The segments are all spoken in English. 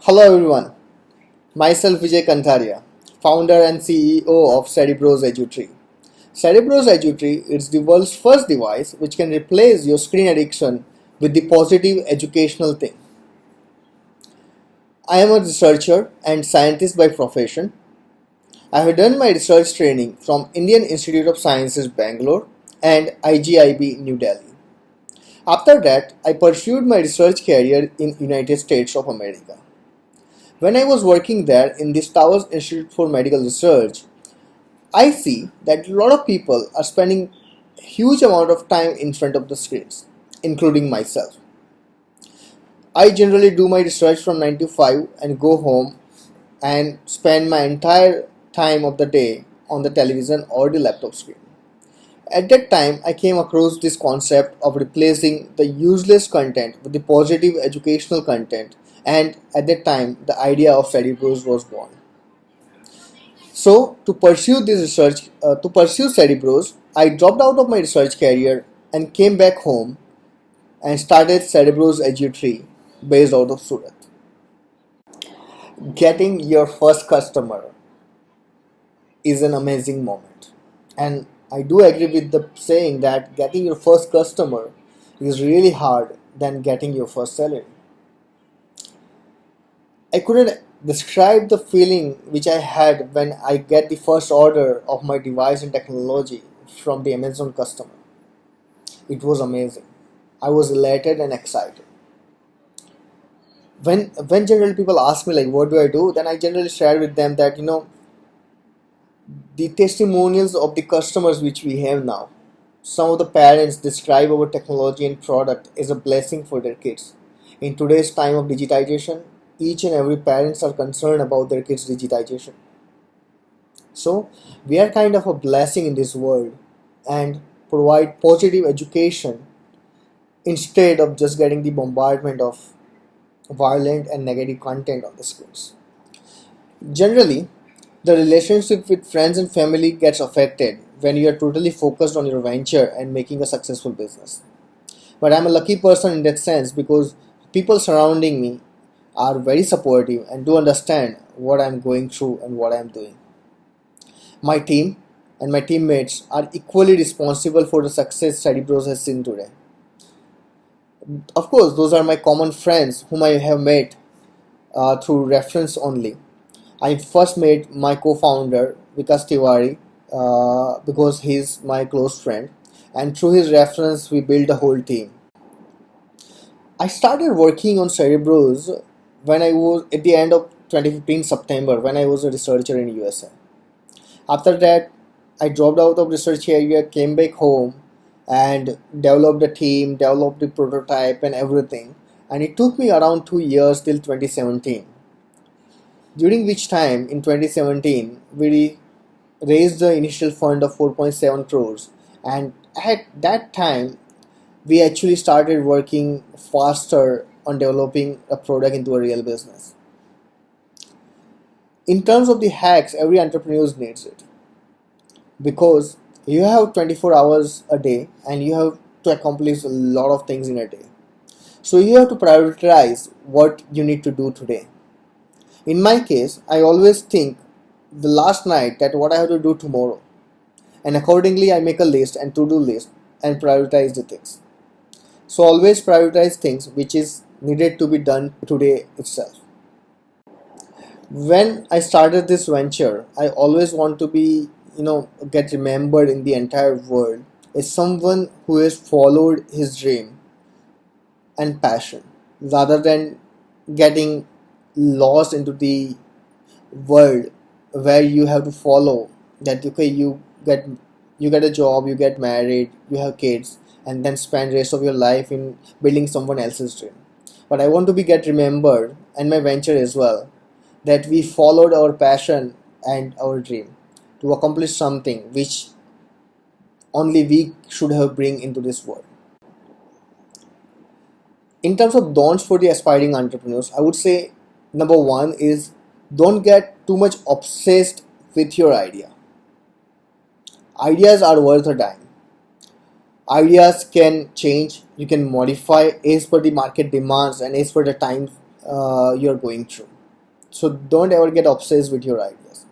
Hello everyone, myself Vijay Kantharia, founder and CEO of Cerebroz EduTree. Cerebroz EduTree is the world's first device which can replace your screen addiction with the positive educational thing. I am a researcher and scientist by profession. I have done my research training from Indian Institute of Sciences Bangalore and IGIB New Delhi. After that, I pursued my research career in United States of America. When I was working there in the Towers Institute for Medical Research, I see that a lot of people are spending huge amount of time in front of the screens, including myself. I generally do my research from 9 to 5 and go home and spend my entire time of the day on the television or the laptop screen. At that time, I came across this concept of replacing the useless content with the positive educational content, and at that time, the idea of Cerebroz was born. So, to pursue Cerebroz, I dropped out of my research career and came back home and started Cerebroz EduTree based out of Surat. Getting your first customer is an amazing moment, and I do agree with the saying that getting your first customer is really hard than getting your first salary. I couldn't describe the feeling which I had when I get the first order of my device and technology from the Amazon customer. It was amazing. I was elated and excited. When generally people ask me like what do I do, then I generally share with them that the testimonials of the customers which we have now. Some of the parents describe our technology and product as a blessing for their kids. In today's time of digitization, each and every parents are concerned about their kids' digitization. So we are kind of a blessing in this world and provide positive education instead of just getting the bombardment of violent and negative content on the screens. Generally, the relationship with friends and family gets affected when you are totally focused on your venture and making a successful business. But I'm a lucky person in that sense because people surrounding me are very supportive and do understand what I'm going through and what I'm doing. My team and my teammates are equally responsible for the success Cerebroz has seen today. Of course, those are my common friends whom I have met through reference only. I first met my co-founder Vikas Tiwari because he's my close friend, and through his reference, we built a whole team. I started working on Cerebroz when I was at the end of 2015 September when I was a researcher in USA. After that, I dropped out of research area, came back home, and developed a team, developed the prototype, and everything. And it took me around 2 years till 2017. During which time, in 2017, we raised the initial fund of 4.7 crores, and at that time, we actually started working faster on developing a product into a real business. In terms of the hacks, every entrepreneur needs it because you have 24 hours a day and you have to accomplish a lot of things in a day. So you have to prioritize what you need to do today. In my case, I always think the last night that what I have to do tomorrow, and accordingly I make a list and to-do list and prioritize the things. So always prioritize things which is needed to be done today itself. When I started this venture, I always want to be, get remembered in the entire world as someone who has followed his dream and passion rather than getting lost into the world where you have to follow that okay you get a job, you get married, you have kids, and then spend rest of your life in building someone else's dream. But I want to be get remembered and my venture as well that we followed our passion and our dream to accomplish something which only we should have bring into this world. In terms of don'ts for the aspiring entrepreneurs, I would say number one is don't get too much obsessed with your idea. Ideas are worth a dime. Ideas can change, you can modify as per the market demands and as per the time you're going through. So don't ever get obsessed with your ideas.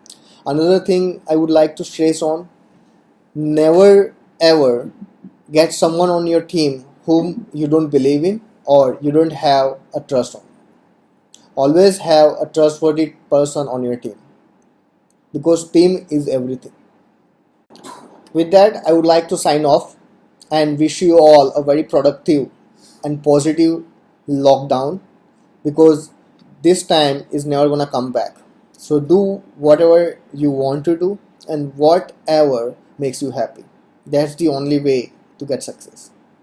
Another thing I would like to stress on, never ever get someone on your team whom you don't believe in or you don't have a trust on. Always have a trustworthy person on your team because team is everything. With that, I would like to sign off and wish you all a very productive and positive lockdown because this time is never gonna come back. So do whatever you want to do and whatever makes you happy. That's the only way to get success.